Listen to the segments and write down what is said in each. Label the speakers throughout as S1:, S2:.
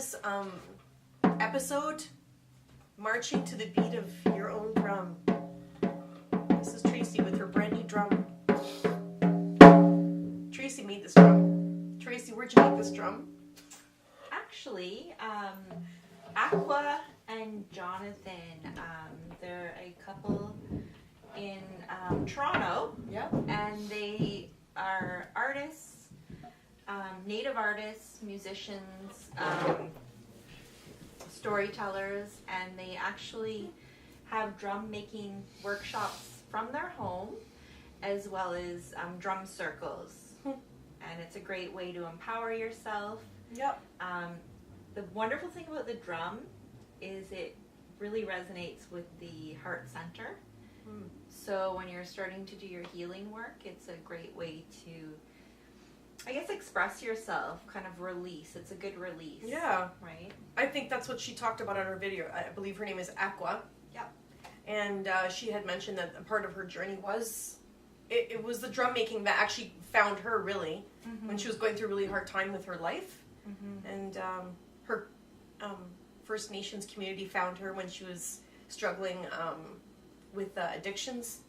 S1: this episode marching to the beat of your own drum. This is Tracy with her brand new drum. Tracy made this drum. Tracy, where'd you make this drum?
S2: Actually, Aqua and Jonathan, they're a couple in Toronto.
S1: Yep.
S2: And they are artists, native artists, musicians, storytellers, and they actually have drum making workshops from their home as well as drum circles. And it's a great way to empower yourself.
S1: Yep.
S2: The wonderful thing about the drum is it really resonates with the heart center. So when you're starting to do your healing work, it's a great way to, I guess, express yourself, kind of release. It's a good release.
S1: Yeah.
S2: Right?
S1: I think that's what she talked about on her video. I believe her name is Aqua.
S2: Yep.
S1: And she had mentioned that a part of her journey was, it was the drum making that actually found her, really, when she was going through a really hard time with her life. And her First Nations community found her when she was struggling with addictions.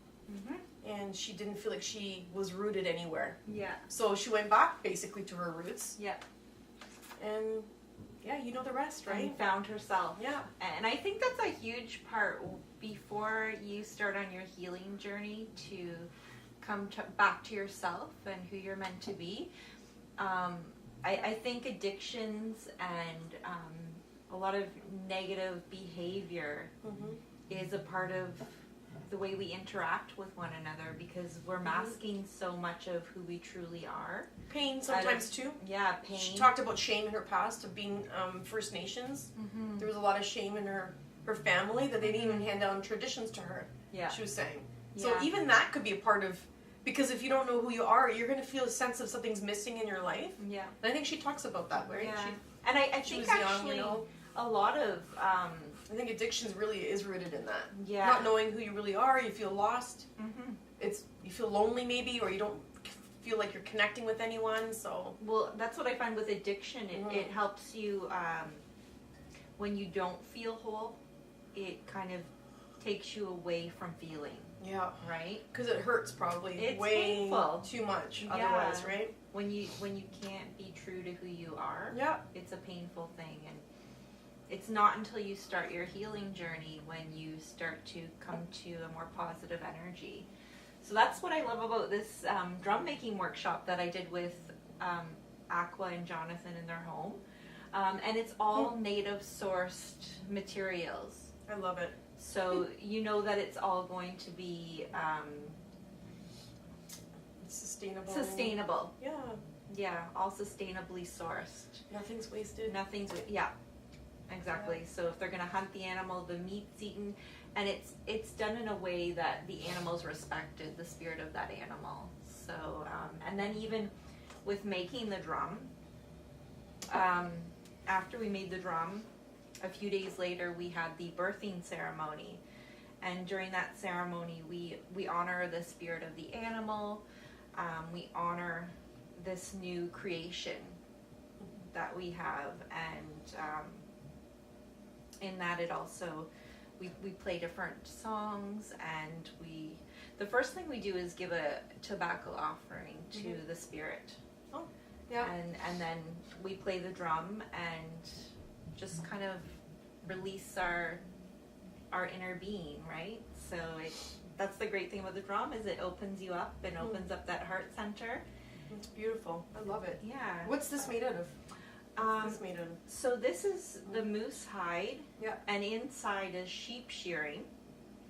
S1: And she didn't feel like she was rooted anywhere.
S2: Yeah.
S1: So she went back, basically, to her roots.
S2: Yep.
S1: And, yeah, you know the rest, right?
S2: And found herself.
S1: Yeah.
S2: And I think that's a huge part before you start on your healing journey to come back to yourself and who you're meant to be. I think addictions and a lot of negative behavior is a part of the way we interact with one another because we're masking so much of who we truly are.
S1: Pain sometimes too.
S2: Yeah, pain.
S1: She talked about shame in her past of being First Nations. There was a lot of shame in her family that they didn't even hand down traditions to her.
S2: Yeah.
S1: She was saying. So even that could be a part of, because if you don't know who you are, you're going to feel a sense of something's missing in your life.
S2: Yeah.
S1: And I think she talks about that, right?
S2: Yeah. And I think actually a lot of...
S1: I think addictions really is rooted in that.
S2: Yeah.
S1: Not knowing who you really are, you feel lost. You feel lonely maybe, or you don't feel like you're connecting with anyone, so...
S2: Well, that's what I find with addiction. It helps you, when you don't feel whole, it kind of takes you away from feeling.
S1: Yeah.
S2: Right?
S1: Because it hurts probably
S2: it's
S1: way
S2: painful.
S1: Too much otherwise, right?
S2: When you can't be true to who you are, it's a painful thing. And it's not until you start your healing journey when you start to come to a more positive energy. So that's what I love about this drum making workshop that I did with Aqua and Jonathan in their home. And it's all native sourced materials.
S1: I love it.
S2: So you know that it's all going to be sustainable.
S1: Yeah.
S2: Yeah, all sustainably sourced.
S1: Nothing's wasted.
S2: Exactly. So if they're going to hunt the animal, the meat's eaten, and it's done in a way that the animal's respected, the spirit of that animal. So, and then even with making the drum, after we made the drum, a few days later we had the birthing ceremony. And during that ceremony, we honor the spirit of the animal. We honor this new creation that we have, and in that it also we play different songs, and the first thing we do is give a tobacco offering to the spirit.
S1: Oh, yeah.
S2: And then we play the drum and just kind of release our inner being, right? So that's the great thing about the drum, is it opens you up and opens up that heart center.
S1: It's beautiful. I love it.
S2: Yeah.
S1: What's this made out of?
S2: So this is the moose hide, and inside is sheep shearing.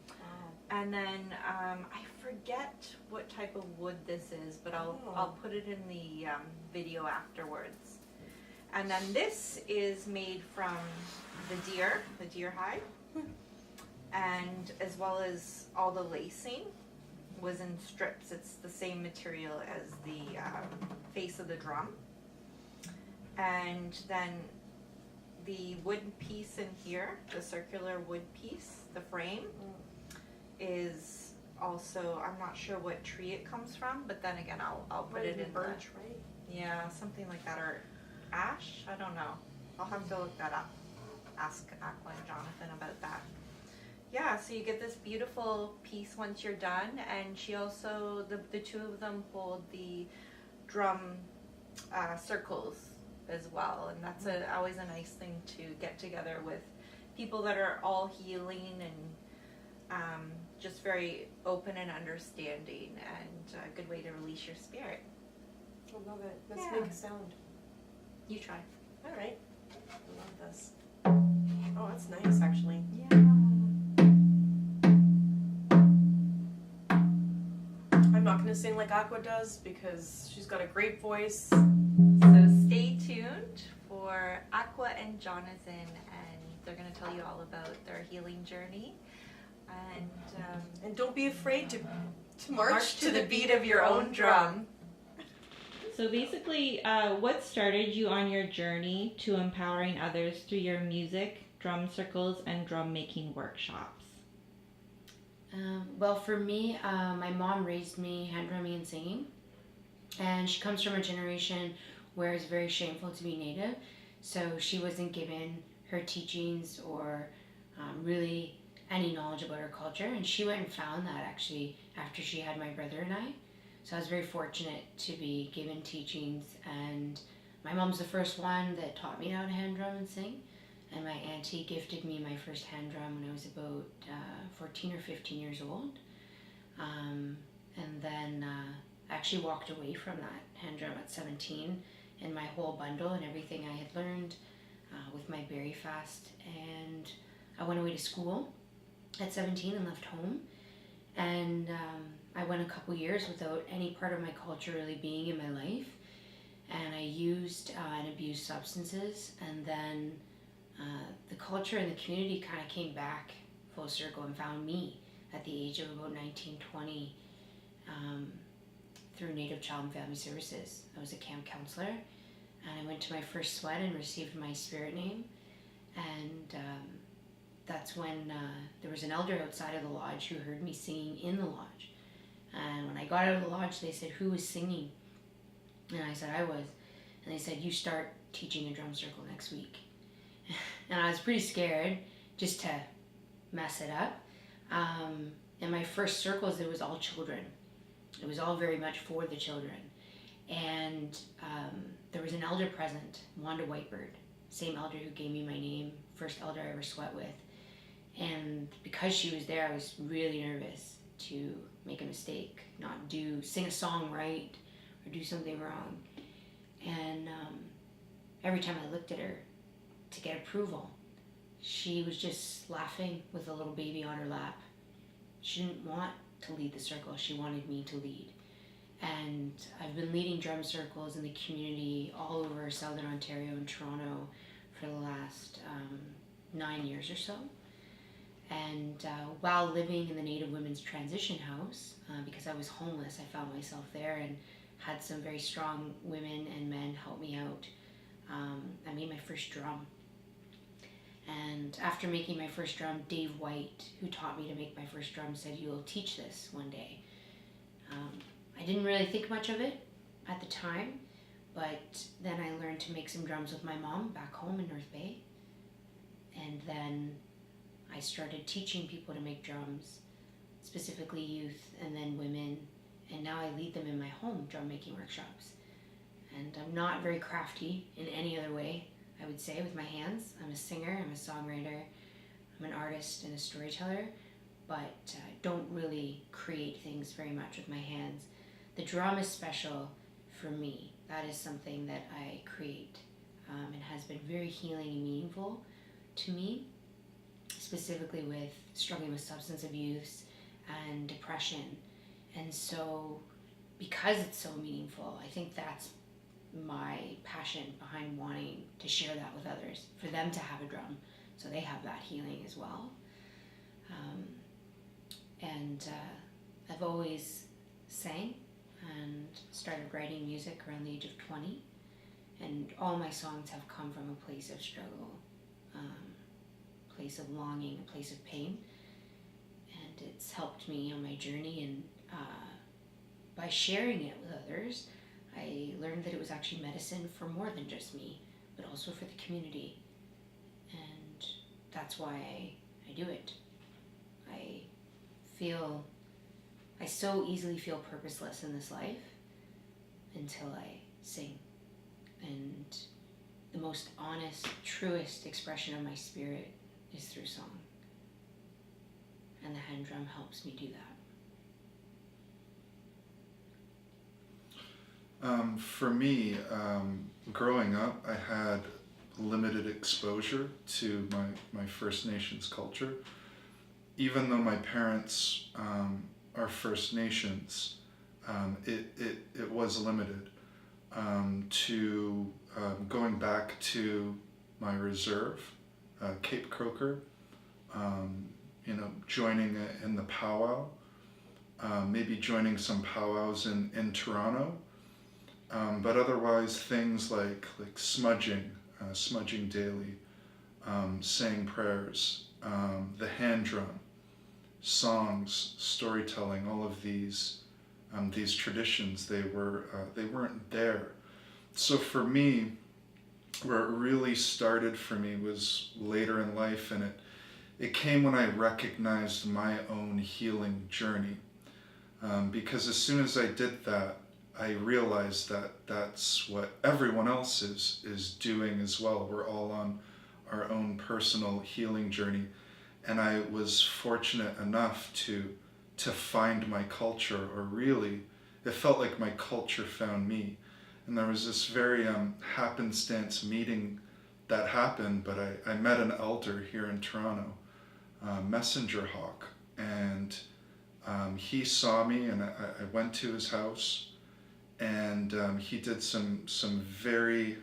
S2: Wow. And then I forget what type of wood this is, but I'll put it in the video afterwards. And then this is made from the deer hide, and as well as all the lacing was in strips. It's the same material as the face of the drum. And then the wood piece in here, the circular wood piece, the frame, is also, I'm not sure what tree it comes from, but then again, I'll put it in
S1: birch, right?
S2: Yeah, something like that, or ash, I don't know. I'll have to look that up. Ask Aqua and Jonathan about that. Yeah, so you get this beautiful piece once you're done, and she also, the two of them hold the drum circles as well, and that's always a nice thing to get together with people that are all healing and just very open and understanding, and a good way to release your spirit.
S1: I love it. Let's make a sound.
S2: You try.
S1: All right. I love this. Oh, that's nice, actually.
S2: Yeah.
S1: I'm not going to sing like Aqua does because she's got a great voice.
S2: So stay tuned for Aqua and Jonathan, and they're going to tell you all about their healing journey.
S1: And don't be afraid to march to the beat of your own drum.
S3: So basically, what started you on your journey to empowering others through your music, drum circles, and drum making workshops?
S4: Well, for me, my mom raised me hand drumming and singing, and she comes from a generation where it's very shameful to be Native, so she wasn't given her teachings or really any knowledge about her culture, and she went and found that actually after she had my brother and I. So I was very fortunate to be given teachings, and my mom's the first one that taught me how to hand drum and sing, and my auntie gifted me my first hand drum when I was about 14 or 15 years old, and then I actually walked away from that hand drum at 17 and my whole bundle and everything I had learned with my berry fast, and I went away to school at 17 and left home, and I went a couple years without any part of my culture really being in my life, and I used and abused substances, and then the culture and the community kind of came back full circle and found me at the age of about 19, 20 through Native Child and Family Services. I was a camp counselor, and I went to my first sweat and received my spirit name, and that's when there was an elder outside of the lodge who heard me singing in the lodge. And when I got out of the lodge, they said, "Who was singing?" And I said, "I was." And they said, "You start teaching a drum circle next week." And I was pretty scared just to mess it up. In my first circles, it was all children. It was all very much for the children. And there was an elder present, Wanda Whitebird, same elder who gave me my name, first elder I ever sweat with. And because she was there, I was really nervous to make a mistake, not sing a song right or do something wrong. And every time I looked at her to get approval, she was just laughing with a little baby on her lap. She didn't want to lead the circle, she wanted me to lead. And I've been leading drum circles in the community all over Southern Ontario and Toronto for the last 9 years or so. And while living in the Native Women's Transition House, because I was homeless, I found myself there and had some very strong women and men help me out. I made my first drum. And after making my first drum, Dave White, who taught me to make my first drum, said, "You'll teach this one day." I didn't really think much of it at the time, but then I learned to make some drums with my mom back home in North Bay. And then I started teaching people to make drums, specifically youth and then women, and now I lead them in my home drum making workshops. And I'm not very crafty in any other way, I would say, with my hands. I'm a singer, I'm a songwriter, I'm an artist and a storyteller, but I don't really create things very much with my hands. The drum is special for me. That is something that I create and has been very healing and meaningful to me, specifically with struggling with substance abuse and depression. And so because it's so meaningful, I think that's my passion behind wanting to share that with others, for them to have a drum so they have that healing as well. I've always sang and started writing music around the age of 20, and all my songs have come from a place of struggle, place of longing, a place of pain, and it's helped me on my journey. And by sharing it with others, I learned that it was actually medicine for more than just me. but also for the community. And that's why I do it. I so easily feel purposeless in this life until I sing. And the most honest, truest expression of my spirit is through song. And the hand drum helps me do that.
S5: For me, growing up, I had limited exposure to my First Nations culture. Even though my parents are First Nations, it was limited to going back to my reserve, Cape Croker, joining in the powwow, maybe joining some powwows in Toronto, but otherwise things like smudging daily, saying prayers, the hand drum, songs, storytelling, all of these traditions, they weren't there. So for me, where it really started for me was later in life, and it came when I recognized my own healing journey. Because as soon as I did that, I realized that that's what everyone else is doing as well. We're all on our own personal healing journey. And I was fortunate enough to find my culture, or really, it felt like my culture found me. And there was this very happenstance meeting that happened, but I met an elder here in Toronto, Messenger Hawk, and he saw me, and I went to his house, and he did some very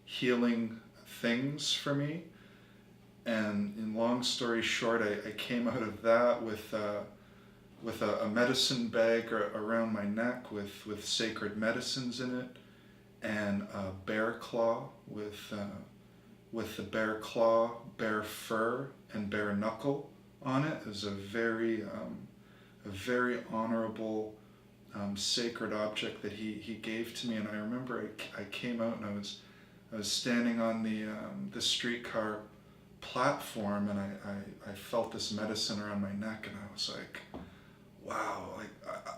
S5: healing things for me. And in long story short, I came out of that with a medicine bag around my neck with sacred medicines in it, and a bear claw with the bear claw, bear fur, and bear knuckle on it. It was a very honorable, sacred object that he gave to me. And I remember I came out, and I was standing on the streetcar platform, and I felt this medicine around my neck, and I was like, wow,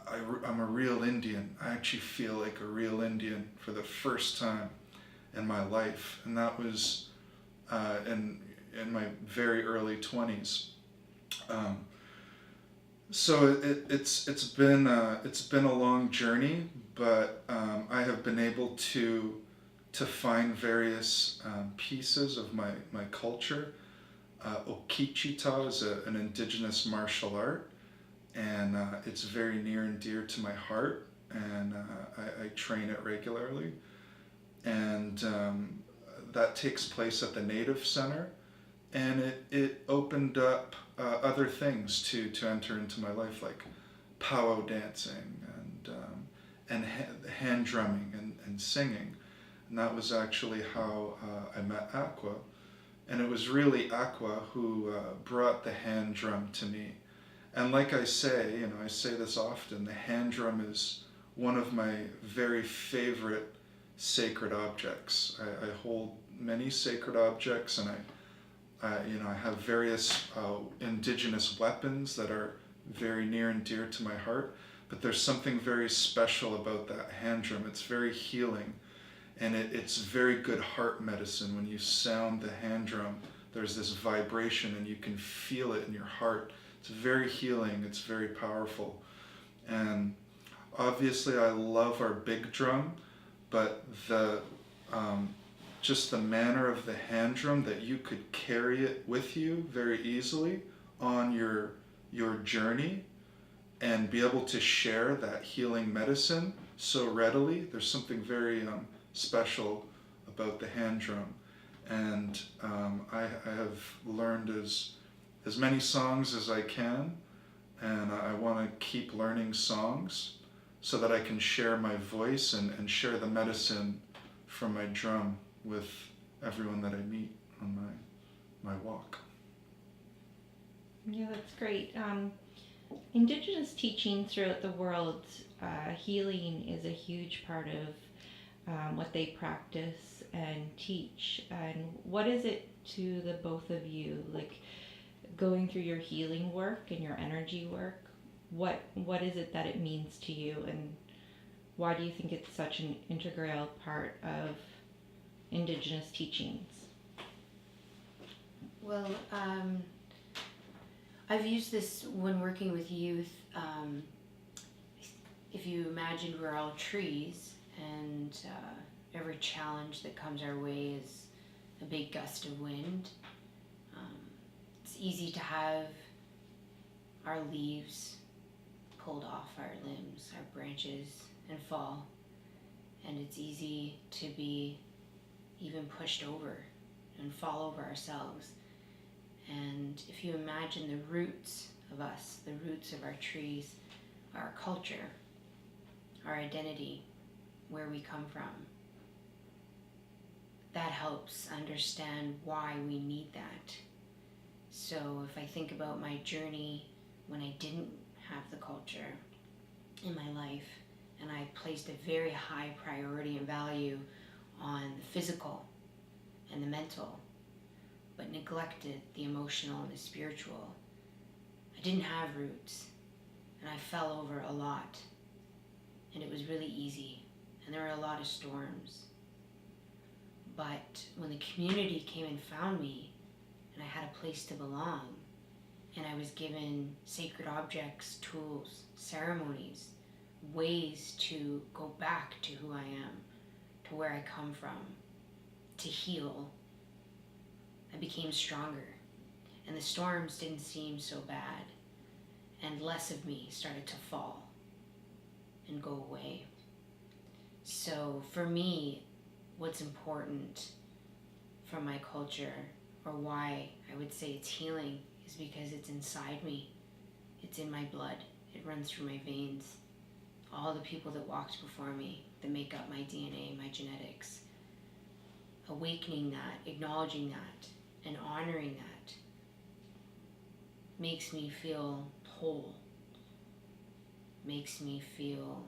S5: I'm a real Indian. I actually feel like a real Indian for the first time in my life. And that was in my very early 20s. So it's been a long journey, but I have been able to find various pieces of my culture. Okichita is an indigenous martial art, and it's very near and dear to my heart, and I train it regularly. And that takes place at the Native Center, and it opened up other things to enter into my life, like powwow dancing and hand drumming and singing. And that was actually how I met Aqua. And it was really Aqua who brought the hand drum to me. And like I say, I say this often, the hand drum is one of my very favorite sacred objects. I hold many sacred objects, and I have various indigenous weapons that are very near and dear to my heart. But there's something very special about that hand drum. It's very healing. And it's very good heart medicine. When you sound the hand drum, there's this vibration, and you can feel it in your heart. It's very healing. It's very powerful. And obviously I love our big drum, but just the manner of the hand drum, that you could carry it with you very easily on your journey and be able to share that healing medicine so readily. There's something very special about the hand drum. And I have learned as many songs as I can, and I want to keep learning songs so that I can share my voice and share the medicine from my drum with everyone that I meet on my walk.
S3: Yeah, that's great. Indigenous teaching throughout the world, healing is a huge part of what they practice and teach, and what is it to the both of you, like going through your healing work and your energy work? What is it that it means to you, and why do you think it's such an integral part of indigenous teachings?
S4: Well, I've used this when working with youth. If you imagine we're all trees, and every challenge that comes our way is a big gust of wind. It's easy to have our leaves pulled off our limbs, our branches, and fall. And it's easy to be even pushed over and fall over ourselves. And if you imagine the roots of us, the roots of our trees, our culture, our identity, where we come from, that helps understand why we need that. So if I think about my journey when I didn't have the culture in my life, and I placed a very high priority and value on the physical and the mental, but neglected the emotional and the spiritual, I didn't have roots, and I fell over a lot, and it was really easy, and there were a lot of storms. But when the community came and found me, and I had a place to belong, and I was given sacred objects, tools, ceremonies, ways to go back to who I am, to where I come from, to heal, I became stronger, and the storms didn't seem so bad, and less of me started to fall and go away. So for me, what's important from my culture, or why I would say it's healing, is because it's inside me. It's in my blood. It runs through my veins. All the people that walked before me, that make up my DNA, my genetics. Awakening that, acknowledging that, and honoring that makes me feel whole. Makes me feel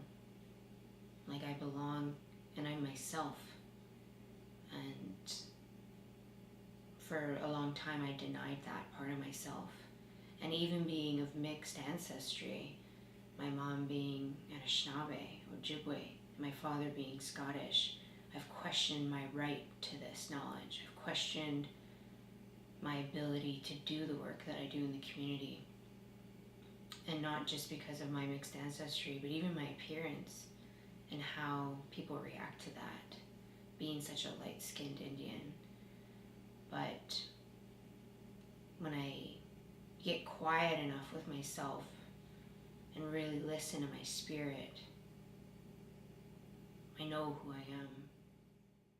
S4: like I belong and I'm myself. And for a long time I denied that part of myself. And even being of mixed ancestry, my mom being Anishinaabe, Ojibwe, my father being Scottish, I've questioned my right to this knowledge. I've questioned my ability to do the work that I do in the community. And not just because of my mixed ancestry, but even my appearance and how people react to that, being such a light-skinned Indian. But when I get quiet enough with myself and really listen to my spirit, I know who I am,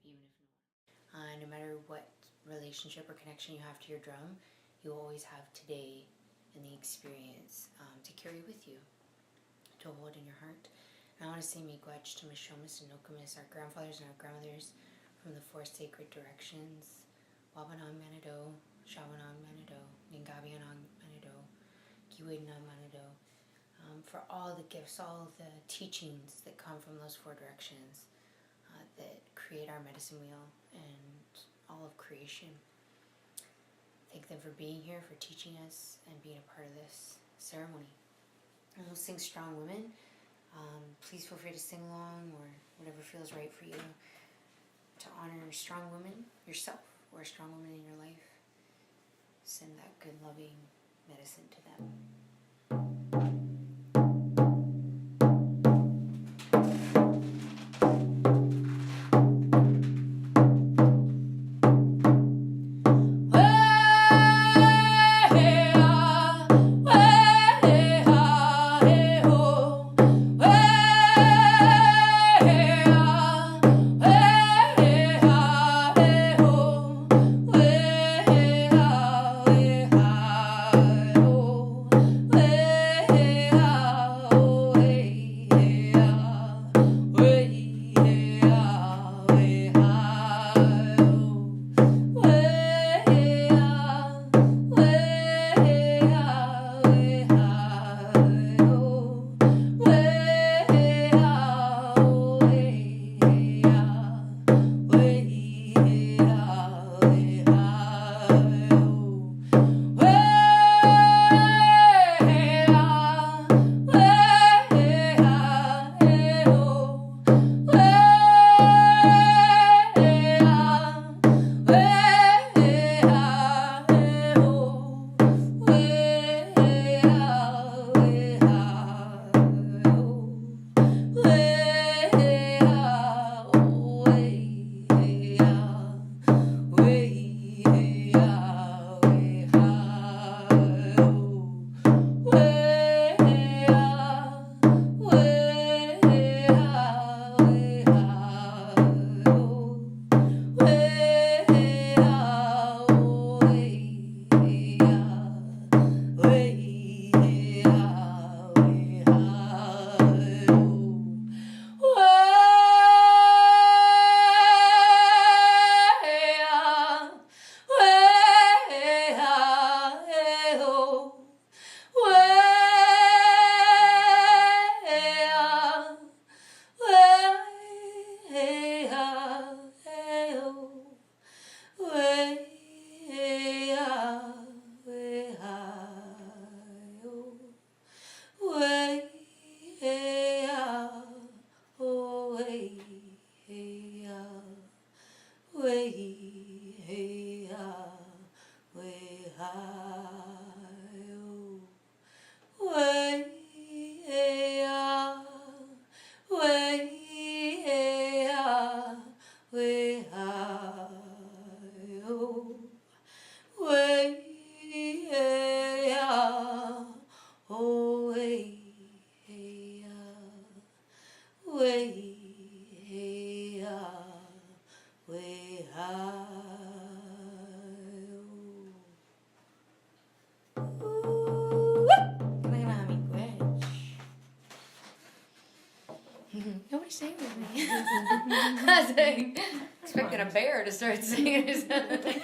S4: even if no matter what relationship or connection you have to your drum, you always have today and the experience to carry with you, to hold in your heart. And I want to say miigwech to Mishomis and Nokomis, our grandfathers and our grandmothers from the four sacred directions: Wabanang Manado, Shawanang Manado, Ningabianang Manado, Kiwidnang Manado, for all the gifts, all the teachings that come from those four directions that create our medicine wheel and all of creation. Thank them for being here, for teaching us, and being a part of this ceremony. And we'll sing Strong Women. Please feel free to sing along, or whatever feels right for you, to honor a strong woman yourself, or a strong woman in your life. Send that good, loving medicine to them. sing with me? I was like, expecting a bear to start singing or something.